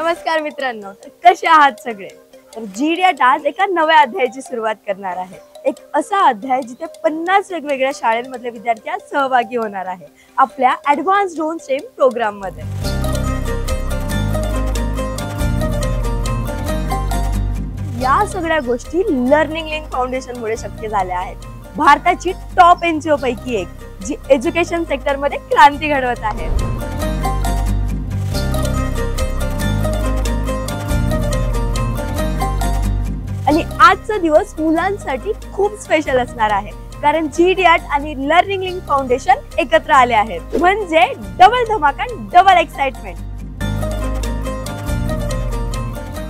नमस्कार मित्रांनो, कसे आहात सगळे? तर GDAT आज एका नव्या अध्यायाची सुरुवात करणार आहे. एक असा अध्याय जिथे 50 वेगवेगळ्या शाळांमधले विद्यार्थी आज सहभागी होणार आहे आपल्या ॲडव्हान्स ड्रोन स्टेम प्रोग्राम मध्ये. या सगळ्या गोष्टी लर्निंग लिंक फाउंडेशन मुळे शक्य झाल्या आहेत. भारताची टॉप NGO पैकी एक जी एज्युकेशन सेक्टर मध्ये क्रांती घडवत आहे. आणि आजचा दिवस मुलांसाठी खूप स्पेशल असणार आहे कारण GDAT आणि लर्निंग लिंक फाउंडेशन एकत्र आले आहेत. म्हणजे डबल धमाका, डबल एक्साइटमेंट.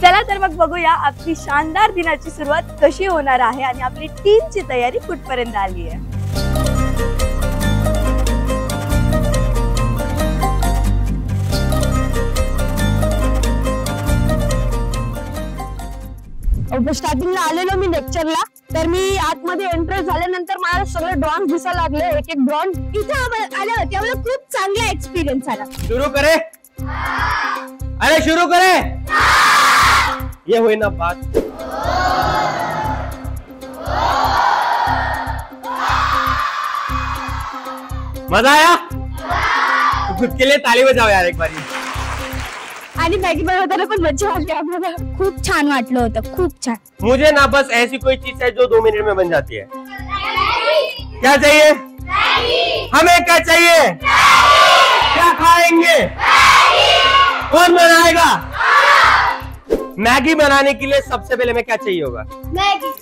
चला तर मग बघूया आपली शानदार दिनाची सुरुवात कशी होणार आहे आणि आपली टीमची तयारी कुठपर्यंत आली आहे. स्टार्टिंगला आलेलो मी लेक्चरला, तर मी आतमध्ये एंटर झाल्यानंतर मला सगळे ड्रॉन दिसायला लागले. एक एक ड्रॉन इथे आले होते. मला खूप चांगला एक्सपिरियन्स आला. शुरू करे? अरे शुरू करे. ये हुई ना बात. मजा आया? खुद के लिए ताली बजाओ यार एक बारी. आणि मॅगी बनवताना पण मजा आली आम्हाला. खूप छान वाटलं होतं, खूप छान. मुझे ना बस ऐसी कोई चीज है जो 2 मिनट में बन जाती है. क्या चाहिए? हमें क्या चाहिए? क्या खाएंगे? कौन बनाएगा? मैगी बनाने के लिए सबसे पहले हमें क्या चाहिए होगा? मैगी.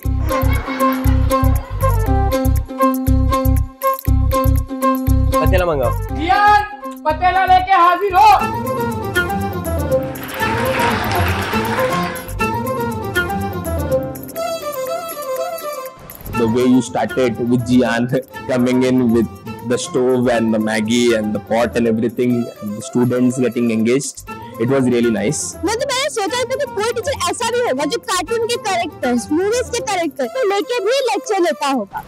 पतेला मंगाओ. पतेला लेके हाजिर हो. The way you started with Jian coming in with the stove and the Maggie and the pot and everything, and the students getting engaged, it was really nice. मतलब मैंने सोचा था कि कोई टीचर ऐसा भी होगा जो कार्टून के कैरेक्टर्स, मूवीज के कैरेक्टर्स को लेके भी लेक्चर लेता होगा.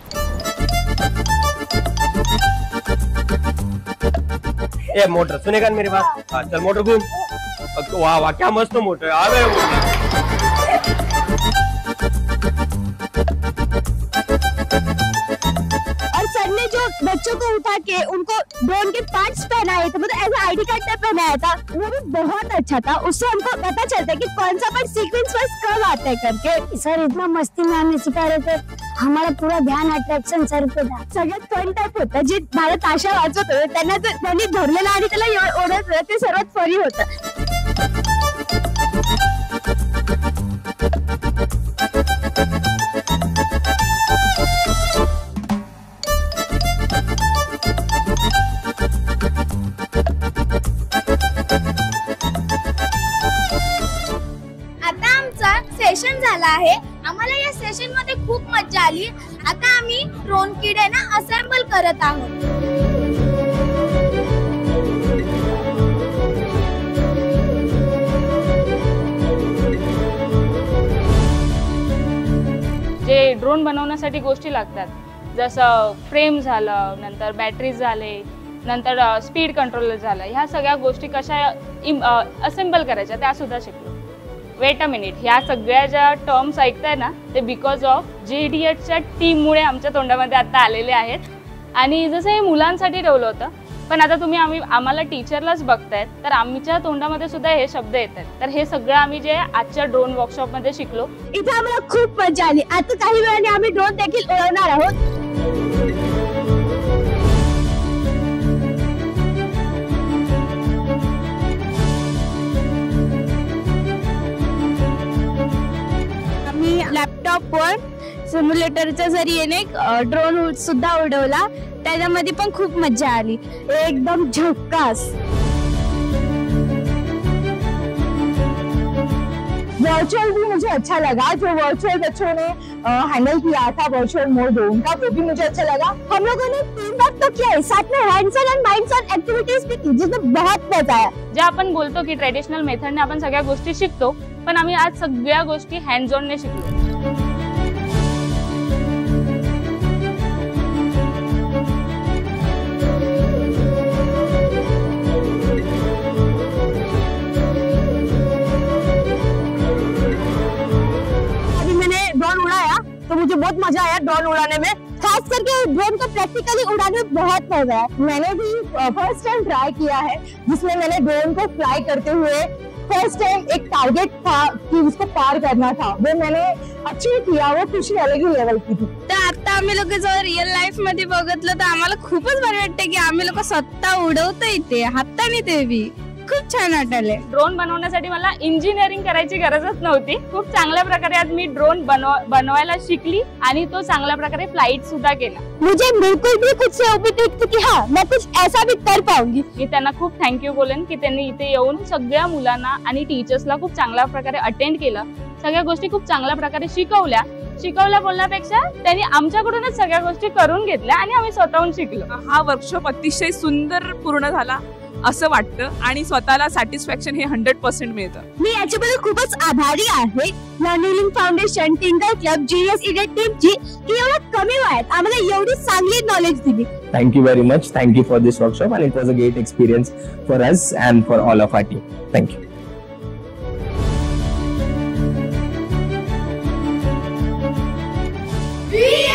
ए मोटर सुनेगा मेरी बात? हाँ चल मोटर घूम. वाह वाह क्या मस्त मोटर. आ गए मोटर. बच्चों को उठा के उनको ड्रोन के पार्ट्स पहनाए थे, मतलब ऐसा ID कार्ड टाइप पहनाया था. वो भी बहुत अच्छा था. उससे हमको पता चलता है कि कौन सा पार्ट सीक्वेंस वाइज कब आता है करके. सर इतना मस्ती में हमें सिखा रहे थे, हमारा पूरा ध्यान अट्रॅक्शन सर पे था. सगळ्यात फन टाइप होता. जे मला ताशा वाजवत होते त्यांनी धरलेला आणि त्याला ओढत होतं, ते सर्वात फनी होतं. सेशन झाला आहे. आम्हाला या सेशन मध्ये खूप मजा आली. आता आम्ही ड्रोन किड आहे ना असेंबल करत आहोत. जे ड्रोन बनवण्यासाठी गोष्टी लागतात, जसं फ्रेम झालं, नंतर बॅटरी झाले, नंतर स्पीड कंट्रोलर झालं, ह्या सगळ्या गोष्टी कशा असेंबल करायच्या त्या सुद्धा शिकलो. वेट अ मिनिट, ह्या सगळ्या ज्या टर्म्स ऐकताय ना ते बिकॉज ऑफ GDATच्या टीममुळे आमच्या तोंडामध्ये आता आलेले आहेत. आणि जसं हे मुलांसाठी ठेवलं होतं, पण आता तुम्ही आम्हाला टीचरलाच बघतायत तर आमच्या तोंडामध्ये सुद्धा हे शब्द येत आहेत. तर हे सगळं आम्ही जे आजच्या ड्रोन वर्कशॉपमध्ये शिकलो. इथे आम्हाला खूप मजा आली. आता काही वेळाने आम्ही ड्रोन देखील उडवणार आहोत. लॅपटॉपवर सिम्युलेटरच्या जरिये ड्रोन सुद्धा उडवला. त्याच्यामध्ये पण खूप मजा आली. एकदम झक्कास. वर्चुअल भी मुझे अच्छा लगा. जो वर्चुअल बच्चों ने हैंडल किया था वर्चुअल मोड ड्रोन का, वो भी मुझे अच्छा लगा. हम लोगों ने टीम वर्क तो किया है, साथ में hands on and minds on activities भी की, जिसमें बहुत मजा आया. जे आपण बोलतो की ट्रेडिशनल मेथडने आपण सगळ्या गोष्टी शिकतो, पण आम्ही आज सगळ्या गोष्टी हँड्स ऑन ने शिकलो. बहुत मजा आया ड्रोन उड़ाने में, खास करके ड्रोन को प्रैक्टिकली उड़ाने में बहुत मजा आया। मैंने भी फर्स्ट टाइम ट्राई किया है, जिसमें मैंने ड्रोन को फ्लाई करते हुए फर्स्ट टाइम एक टारगेट था कि उसको पार करना था, वो मैंने अचीव किया, वो खुशी अलग ही लेवल की थी। तर आता आम्ही लोक जर रिअल लाईफ मध्ये बघितलं तर आम्हाला खूपच बरं वाटते की आम्ही लोक स्वतः उडवतो इथे हाताने, ते बी खूप छान वाटले। ड्रोन बनवण्यासाठी मला इंजिनिअरिंग करायची गरजच नव्हती। खूप चांगल्या प्रकारे आज मी ड्रोन बनवायला शिकली आणि तो चांगल्या प्रकारे फ्लाइट सुद्धा केला। मुझे बिल्कुल भी खुद से उम्मीद थी कि हाँ मैं कुछ ऐसा भी कर पाऊंगी। मी त्यांना खूप थँक्यू बोलेन की त्यांनी इथे येऊन सगळ्या मुलांना आणि टीचर्सला खूप चांगल्या प्रकारे अटेंड केलं, सगळ्या गोष्टी खूप चांगल्या प्रकारे शिकवल्या बोलण्यापेक्षा त्यांनी आमच्याकडूनच सगळ्या गोष्टी करून घेतल्या आणि आम्ही स्वतःहून शिकलो। हा वर्कशॉप अतिशय सुंदर पूर्ण झाला असं वाटतं आणि स्वतःला सॅटिस्फॅक्शन हे 100% मिळतं। मी याच्याबद्दल खूपच आभारी आहे learning foundation, tinker club, GS इडेट टीमची की एवढ्या कमी वयात आम्हाला एवढी चांगली नॉलेज दिली। Thank you very much. Thank you for this workshop, and it was a great experience for us and for all of our team. Thank you. We